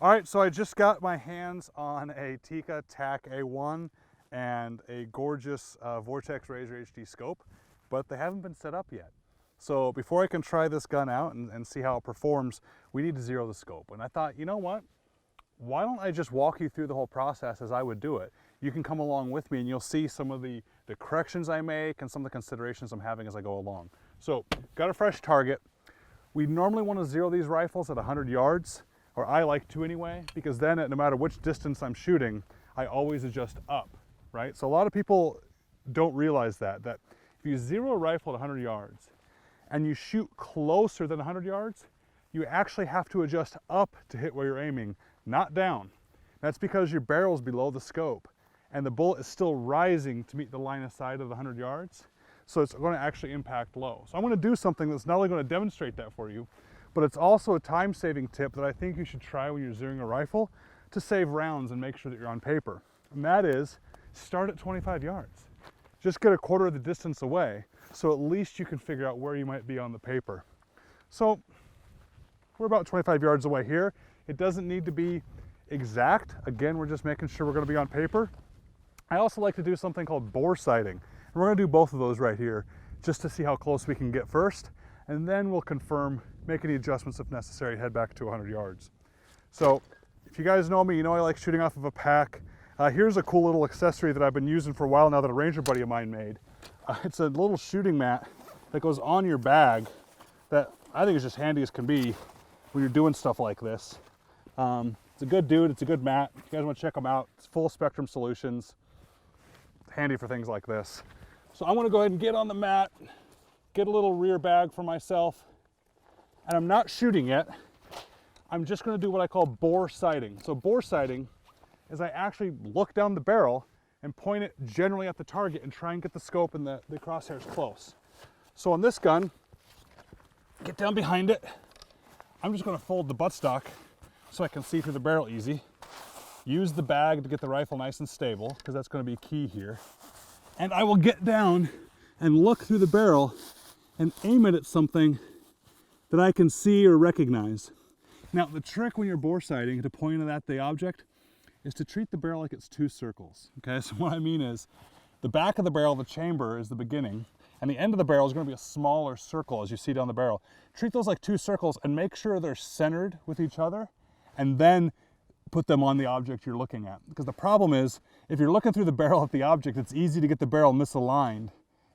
All right, so I just got my hands on a Tikka TAC A1 and a gorgeous Vortex Razor HD scope, but they haven't been set up yet. So before I can try this gun out and see how it performs, we need to zero the scope. And I thought, you know what? Why don't I just walk you through the whole process as I would do it? You can come along with me and you'll see some of the corrections I make and some of the considerations I'm having as I go along. So, got a fresh target. We normally want to zero these rifles at 100 yards. Or I like to anyway, because then no matter which distance I'm shooting, I always adjust up, right? So a lot of people don't realize that if you zero a rifle at 100 yards and you shoot closer than 100 yards, you actually have to adjust up to hit where you're aiming, not down. That's because your barrel's below the scope and the bullet is still rising to meet the line of sight of the 100 yards. So it's going to actually impact low. So I'm going to do something that's not only going to demonstrate that for you, but it's also a time-saving tip that I think you should try when you're zeroing a rifle to save rounds and make sure that you're on paper. And that is, start at 25 yards. Just get a quarter of the distance away, so at least you can figure out where you might be on the paper. So we're about 25 yards away here. It doesn't need to be exact. Again, we're just making sure we're going to be on paper. I also like to do something called bore sighting. And we're going to do both of those right here, just to see how close we can get first. And then we'll confirm, make any adjustments if necessary, head back to 100 yards. So if you guys know me, you know I like shooting off of a pack. Here's a cool little accessory that I've been using for a while now that a ranger buddy of mine made. It's a little shooting mat that goes on your bag that I think is just handy as can be when you're doing stuff like this. It's a good dude, it's a good mat. If you guys want to check them out, it's full spectrum solutions. Handy for things like this. So I want to go ahead and get on the mat, get a little rear bag for myself, and I'm not shooting yet. I'm just going to do what I call bore sighting. So bore sighting is I actually look down the barrel and point it generally at the target and try and get the scope and the crosshairs close. So on this gun, get down behind it. I'm just going to fold the buttstock so I can see through the barrel easy. Use the bag to get the rifle nice and stable, because that's going to be key here. And I will get down and look through the barrel and aim it at something that I can see or recognize. Now, the trick when you're bore sighting to point it at the object is to treat the barrel like it's two circles. Okay, so what I mean is the back of the barrel, the chamber, is the beginning, and the end of the barrel is going to be a smaller circle as you see down the barrel. Treat those like two circles and make sure they're centered with each other, and then put them on the object you're looking at. Because the problem is, if you're looking through the barrel at the object, it's easy to get the barrel misaligned,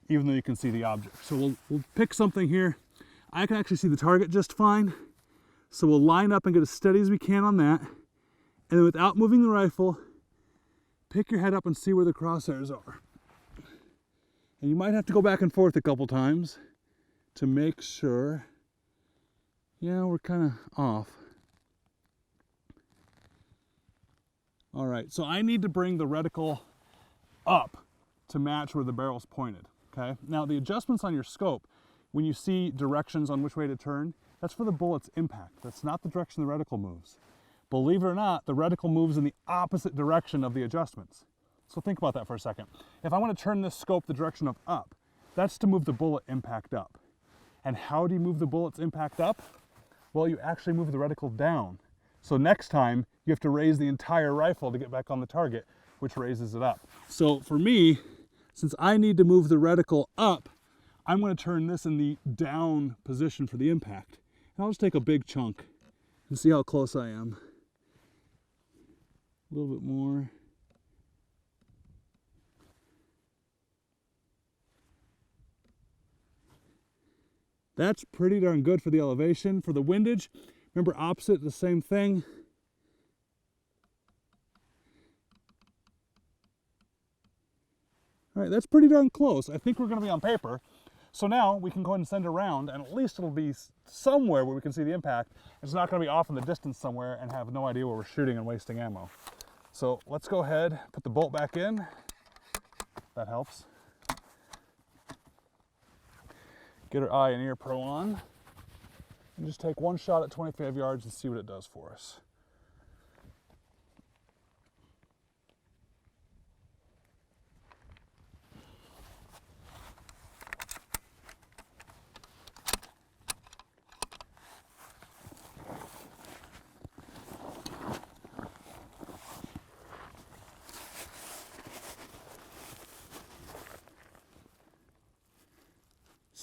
even though you can see the object. So we'll pick something here. I can actually see the target just fine. So we'll line up and get as steady as we can on that. And then without moving the rifle, pick your head up and see where the crosshairs are. And you might have to go back and forth a couple times to make sure, yeah, we're kind of off. All right, so I need to bring the reticle up to match where the barrel's pointed, okay? Now the adjustments on your scope, when you see directions on which way to turn, that's for the bullet's impact. That's not the direction the reticle moves. Believe it or not, the reticle moves in the opposite direction of the adjustments. So think about that for a second. If I want to turn this scope the direction of up, that's to move the bullet impact up. And how do you move the bullet's impact up? Well, you actually move the reticle down. So next time, you have to raise the entire rifle to get back on the target, which raises it up. So for me, since I need to move the reticle up, I'm going to turn this in the down position for the impact. And I'll just take a big chunk and see how close I am. A little bit more. That's pretty darn good for the elevation. For the windage, remember opposite, the same thing. All right, that's pretty darn close. I think we're going to be on paper. So now we can go ahead and send it around, and at least it'll be somewhere where we can see the impact. It's not going to be off in the distance somewhere and have no idea where we're shooting and wasting ammo. So let's go ahead, put the bolt back in. That helps. Get our eye and ear pro on. And just take one shot at 25 yards and see what it does for us.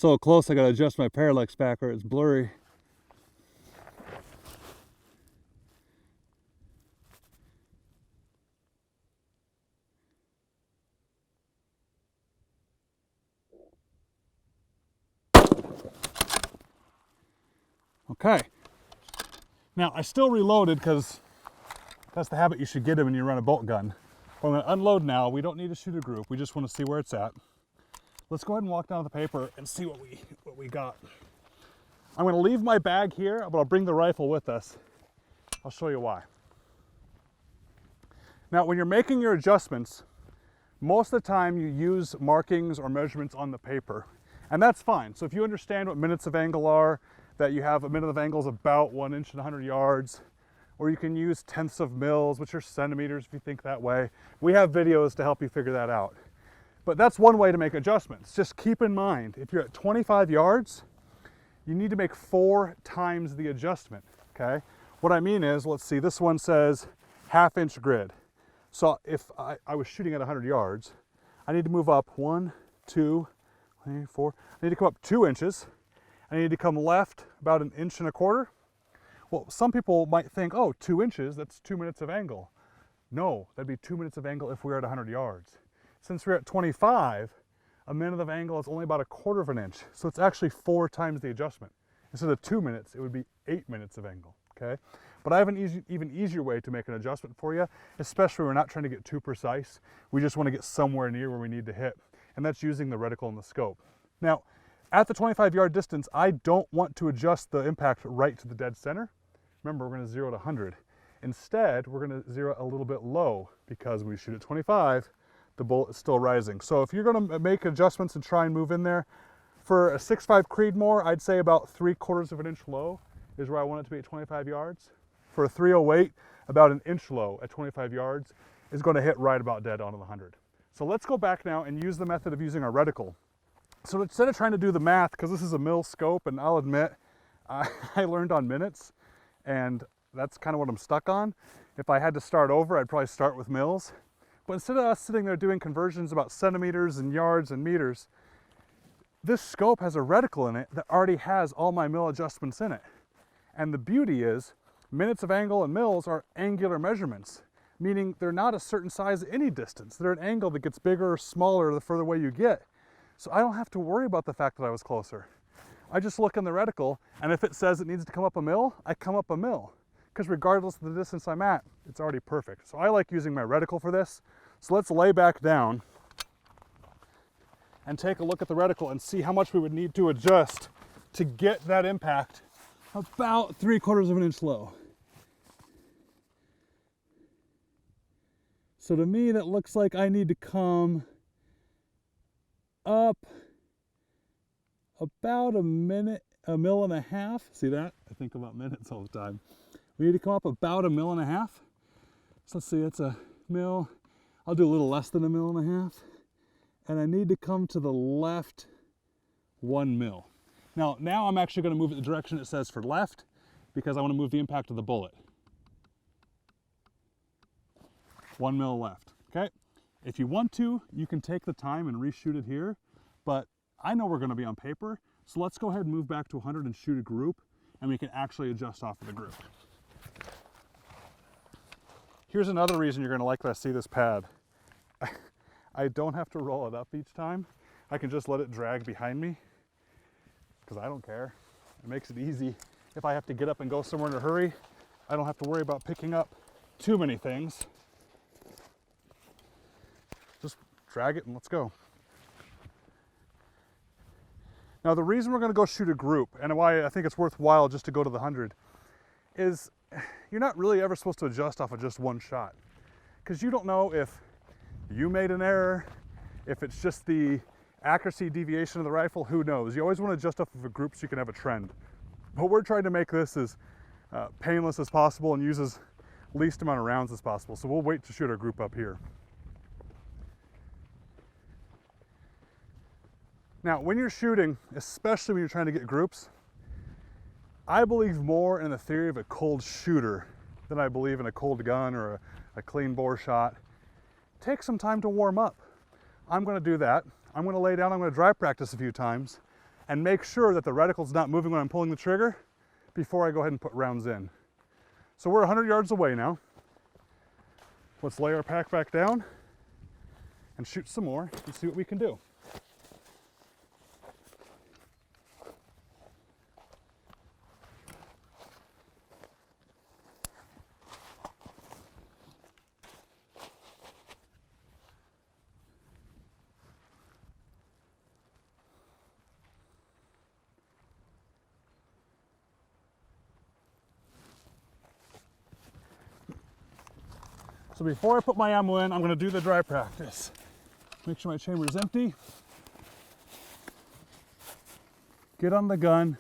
so close I gotta adjust my parallax back or it's blurry. Okay. Now I still reloaded because that's the habit you should get in when you run a bolt gun. But I'm gonna unload now. We don't need to shoot a group. We just want to see where it's at. Let's go ahead and walk down to the paper and see what we got. I'm gonna leave my bag here, but I'll bring the rifle with us. I'll show you why. Now, when you're making your adjustments, most of the time you use markings or measurements on the paper, and that's fine. So if you understand what minutes of angle are, that you have a minute of angle is about 1 inch in 100 yards, or you can use tenths of mils, which are centimeters if you think that way. We have videos to help you figure that out. But that's one way to make adjustments. Just keep in mind, if you're at 25 yards, you need to make 4 times the adjustment, okay? What I mean is, let's see, this one says half-inch grid. So if I was shooting at 100 yards, I need to move up 1, 2, 3, 4. I need to come up 2 inches. I need to come left about 1.25 inches. Well, some people might think, oh, 2 inches, that's 2 minutes of angle. No, that'd be 2 minutes of angle if we were at 100 yards. Since we're at 25, a minute of angle is only about 1/4 inch. So it's actually 4 times the adjustment. Instead of 2 minutes, it would be 8 minutes of angle, okay? But I have an even easier way to make an adjustment for you, especially when we're not trying to get too precise. We just want to get somewhere near where we need to hit, and that's using the reticle and the scope. Now, at the 25-yard distance, I don't want to adjust the impact right to the dead center. Remember, we're going to 0 to 100. Instead, we're going to 0 a little bit low, because when we shoot at 25, the bullet is still rising. So if you're going to make adjustments and try and move in there, for a 6.5 Creedmoor, I'd say about 3/4 inch low is where I want it to be at 25 yards. For a 308, about 1 inch low at 25 yards is going to hit right about dead onto the 100. So let's go back now and use the method of using our reticle. So instead of trying to do the math, because this is a mil scope, and I'll admit, I learned on minutes, and that's kind of what I'm stuck on. If I had to start over, I'd probably start with mils. But instead of us sitting there doing conversions about centimeters and yards and meters, this scope has a reticle in it that already has all my mil adjustments in it. And the beauty is, minutes of angle and mils are angular measurements, meaning they're not a certain size at any distance. They're an angle that gets bigger or smaller the further away you get. So I don't have to worry about the fact that I was closer. I just look in the reticle, and if it says it needs to come up 1 mil, I come up 1 mil. Because regardless of the distance I'm at, it's already perfect. So I like using my reticle for this. So let's lay back down and take a look at the reticle and see how much we would need to adjust to get that impact about 3/4 inch low. So to me, that looks like I need to come up about 1.5 mils. See that? I think about minutes all the time. We need to come up about 1.5 mils. So let's see, that's 1 mil. I'll do a little less than 1.5 mils. And I need to come to the left 1 mil. Now I'm actually going to move it the direction it says for left, because I want to move the impact of the bullet. 1 mil left, okay? If you want to, you can take the time and reshoot it here, but I know we're going to be on paper, so let's go ahead and move back to 100 and shoot a group, and we can actually adjust off of the group. Here's another reason you're going to like to see this pad. I don't have to roll it up each time. I can just let it drag behind me, because I don't care. It makes it easy. If I have to get up and go somewhere in a hurry, I don't have to worry about picking up too many things. Just drag it and let's go. Now the reason we're going to go shoot a group, and why I think it's worthwhile just to go to the 100, is you're not really ever supposed to adjust off of just one shot. Because you don't know if you made an error, if it's just the accuracy deviation of the rifle, who knows? You always want to adjust off of a group so you can have a trend. But we're trying to make this as painless as possible and use as least amount of rounds as possible. So we'll wait to shoot our group up here. Now, when you're shooting, especially when you're trying to get groups, I believe more in the theory of a cold shooter than I believe in a cold gun or a clean bore shot. Take some time to warm up. I'm going to do that. I'm going to lay down, I'm going to dry practice a few times, and make sure that the reticle's not moving when I'm pulling the trigger before I go ahead and put rounds in. So we're 100 yards away now. Let's lay our pack back down and shoot some more and see what we can do. So before I put my ammo in, I'm going to do the dry practice. Make sure my chamber is empty. Get on the gun.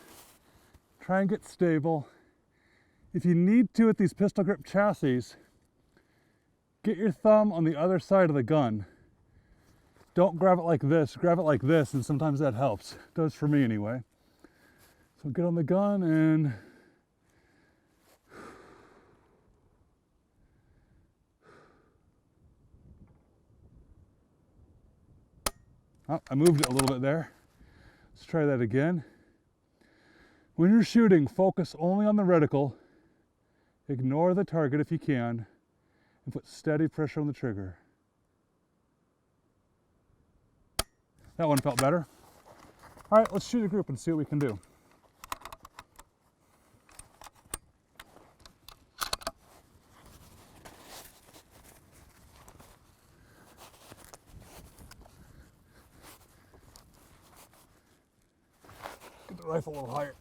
Try and get stable. If you need to with these pistol grip chassis, get your thumb on the other side of the gun. Don't grab it like this, grab it like this, and sometimes that helps. It does for me anyway. So get on the gun and oh, I moved it a little bit there. Let's try that again. When you're shooting, focus only on the reticle. Ignore the target if you can, and put steady pressure on the trigger. That one felt better. All right, let's shoot a group and see what we can do. Get the rifle a little higher.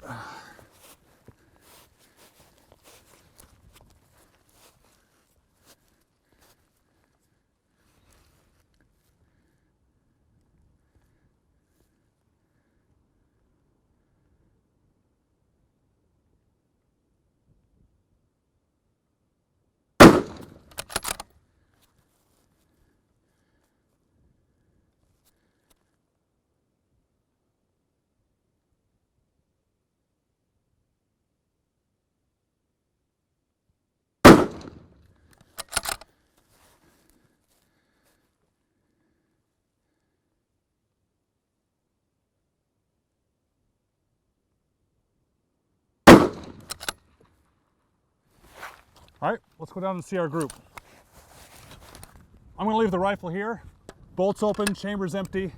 All right, let's go down and see our group. I'm gonna leave the rifle here. Bolts open, chamber's empty,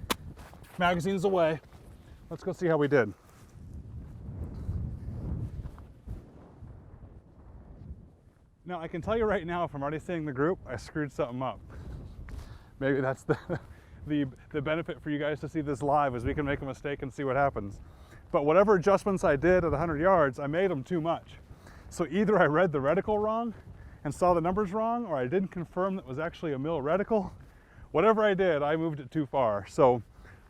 magazine's away. Let's go see how we did. Now, I can tell you right now, if I'm already seeing the group, I screwed something up. Maybe that's the benefit for you guys to see this live, is we can make a mistake and see what happens. But whatever adjustments I did at 100 yards, I made them too much. So either I read the reticle wrong and saw the numbers wrong, or I didn't confirm that it was actually a mil reticle. Whatever I did, I moved it too far. So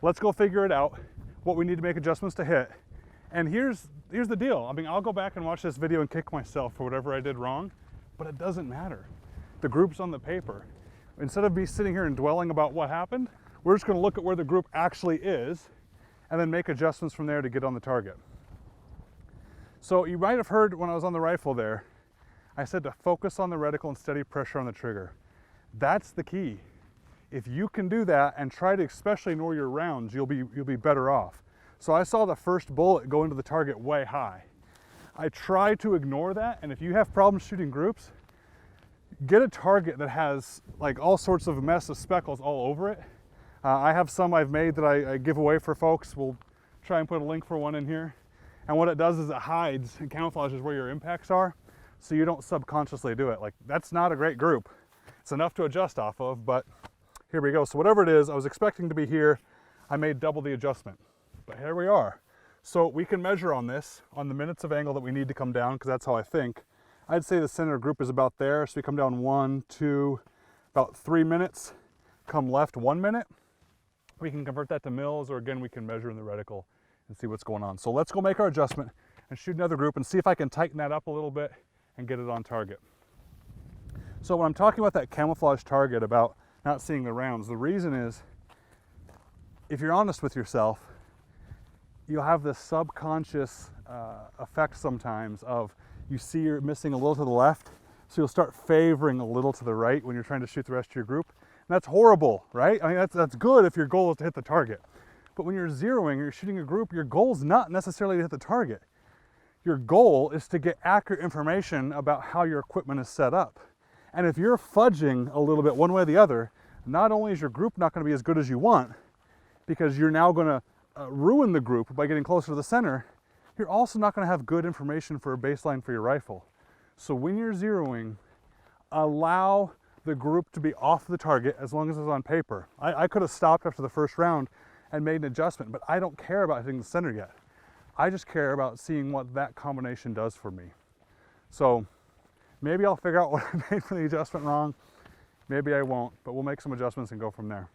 let's go figure it out, what we need to make adjustments to hit. And here's the deal. I mean, I'll go back and watch this video and kick myself for whatever I did wrong, but it doesn't matter. The group's on the paper. Instead of me sitting here and dwelling about what happened, we're just gonna look at where the group actually is and then make adjustments from there to get on the target. So you might have heard when I was on the rifle there, I said to focus on the reticle and steady pressure on the trigger. That's the key. If you can do that and try to especially ignore your rounds, you'll be better off. So I saw the first bullet go into the target way high. I try to ignore that, and if you have problems shooting groups, get a target that has like all sorts of mess of speckles all over it. I have some I've made that I give away for folks. We'll try and put a link for one in here. And what it does is it hides and camouflages where your impacts are, so you don't subconsciously do it. Like, that's not a great group. It's enough to adjust off of, but here we go. So whatever it is, I was expecting to be here. I made double the adjustment, but here we are. So we can measure on this, on the minutes of angle that we need to come down, because that's how I think. I'd say the center group is about there. So we come down 1, 2, about 3 minutes. Come left 1 minute. We can convert that to mils, or again, we can measure in the reticle and see what's going on. So let's go make our adjustment and shoot another group and see if I can tighten that up a little bit and get it on target. So when I'm talking about that camouflage target about not seeing the rounds, the reason is, if you're honest with yourself, you'll have this subconscious effect sometimes of you see you're missing a little to the left, so you'll start favoring a little to the right when you're trying to shoot the rest of your group. And that's horrible, right? I mean, that's good if your goal is to hit the target. But when you're zeroing or you're shooting a group, your goal is not necessarily to hit the target. Your goal is to get accurate information about how your equipment is set up. And if you're fudging a little bit one way or the other, not only is your group not going to be as good as you want, because you're now going to ruin the group by getting closer to the center, you're also not going to have good information for a baseline for your rifle. So when you're zeroing, allow the group to be off the target as long as it's on paper. I could have stopped after the first round and made an adjustment, but I don't care about hitting the center yet. I just care about seeing what that combination does for me. So maybe I'll figure out what I made for the adjustment wrong. Maybe I won't, but we'll make some adjustments and go from there.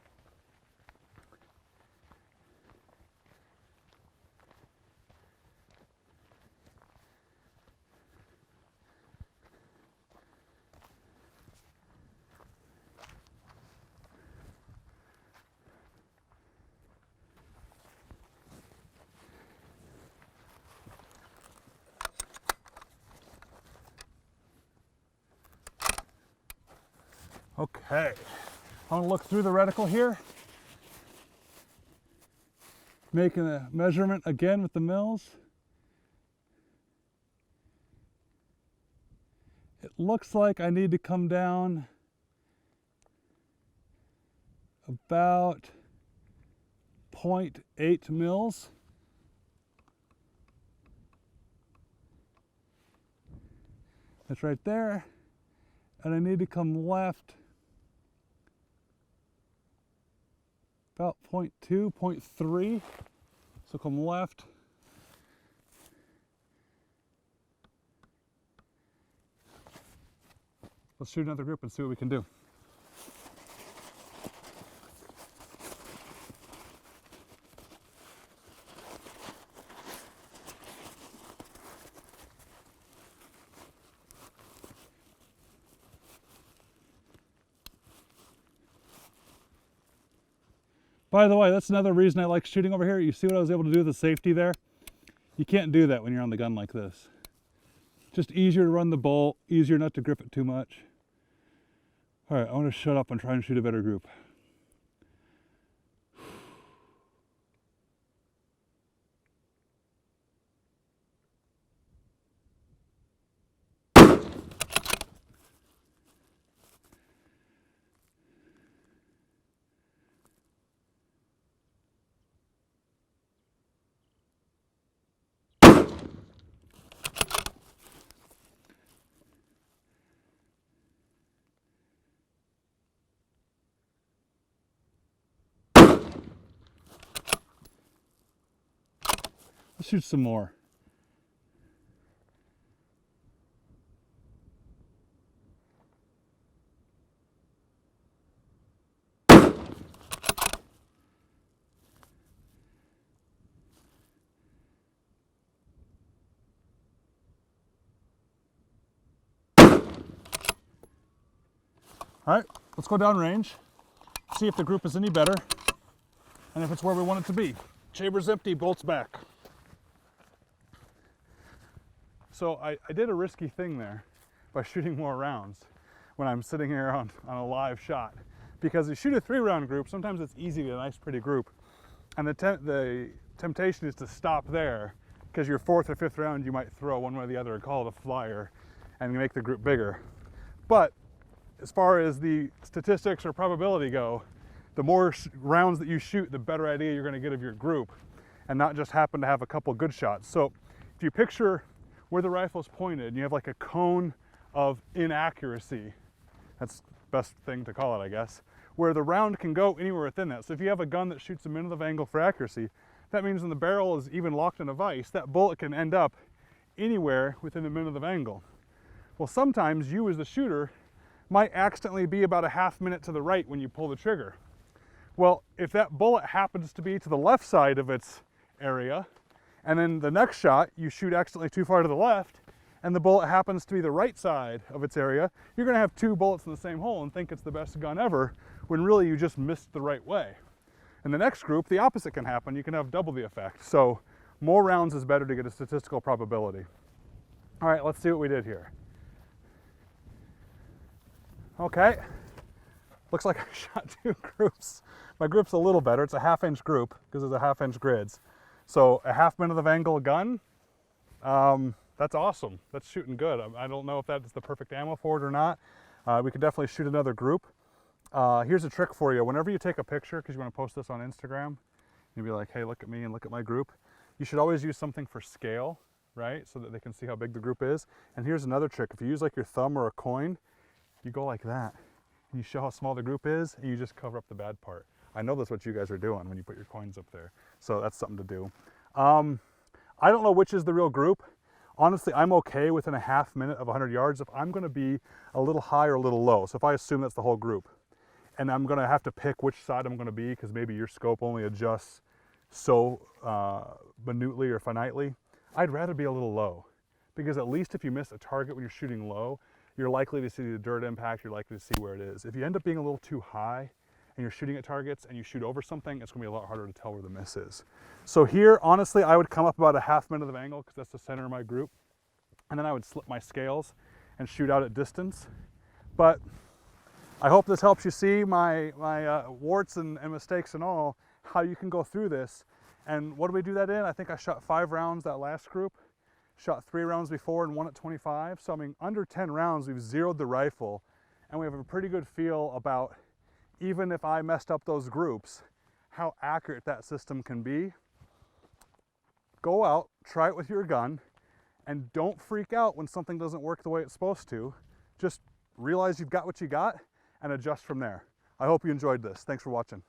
Okay, I'm gonna look through the reticle here, making a measurement again with the mils. It looks like I need to come down about 0.8 mils. That's right there. And I need to come left about 0.2, 0.3. So come left. Let's shoot another group and see what we can do. By the way, that's another reason I like shooting over here. You see what I was able to do with the safety there? You can't do that when you're on the gun like this. Just easier to run the bolt, easier not to grip it too much. All right, I want to shut up and try and shoot a better group. Let's shoot some more. All right, let's go down range, see if the group is any better, and if it's where we want it to be. Chamber's empty, bolts back. So I did a risky thing there by shooting more rounds when I'm sitting here on a live shot. Because you shoot a 3-round group, sometimes it's easy to get a nice pretty group. And the temptation is to stop there, because your 4th or 5th round you might throw one way or the other and call it a flyer and make the group bigger. But as far as the statistics or probability go, the more rounds that you shoot, the better idea you're going to get of your group, and not just happen to have a couple good shots. So if you picture where the rifle's pointed, and you have like a cone of inaccuracy, that's the best thing to call it, I guess, where the round can go anywhere within that. So if you have a gun that shoots a minute of angle for accuracy, that means when the barrel is even locked in a vise, that bullet can end up anywhere within a minute of angle. Well, sometimes you as the shooter might accidentally be about a half minute to the right when you pull the trigger. Well, if that bullet happens to be to the left side of its area, and then the next shot you shoot accidentally too far to the left, and the bullet happens to be the right side of its area, you're going to have 2 bullets in the same hole and think it's the best gun ever, when really you just missed the right way. In the next group, the opposite can happen. You can have double the effect. So more rounds is better to get a statistical probability. All right, let's see what we did here. Okay, Looks like I shot 2 groups. My group's a little better. It's a 1/2 inch group because it's a 1/2 inch grids. So a 1/2 minute of angle gun, that's awesome. That's shooting good. I don't know if that's the perfect ammo for it or not. We could definitely shoot another group. Here's a trick for you. Whenever you take a picture, because you want to post this on Instagram, you'll be like, hey, look at me and look at my group. You should always use something for scale, right? So that they can see how big the group is. And here's another trick. If you use like your thumb or a coin, you go like that. And you show how small the group is, and you just cover up the bad part. I know that's what you guys are doing when you put your coins up there. So that's something to do. I don't know which is the real group. Honestly, I'm okay within a 1/2 minute of 100 yards if I'm gonna be a little high or a little low. So if I assume that's the whole group, and I'm gonna have to pick which side I'm gonna be, because maybe your scope only adjusts so minutely or finitely, I'd rather be a little low. Because at least if you miss a target when you're shooting low, you're likely to see the dirt impact, you're likely to see where it is. If you end up being a little too high and you're shooting at targets and you shoot over something, it's gonna be a lot harder to tell where the miss is. So here, honestly, I would come up about a 1/2 minute of angle because that's the center of my group. And then I would slip my scales and shoot out at distance. But I hope this helps you see my warts and mistakes and all, how you can go through this. And what do we do that in? I think I shot 5 rounds that last group. Shot 3 rounds before and 1 at 25. So I mean, under 10 rounds, we've zeroed the rifle and we have a pretty good feel about, even if I messed up those groups, how accurate that system can be. Go out, try it with your gun, and don't freak out when something doesn't work the way it's supposed to. Just realize you've got what you got and adjust from there. I hope you enjoyed this. Thanks for watching.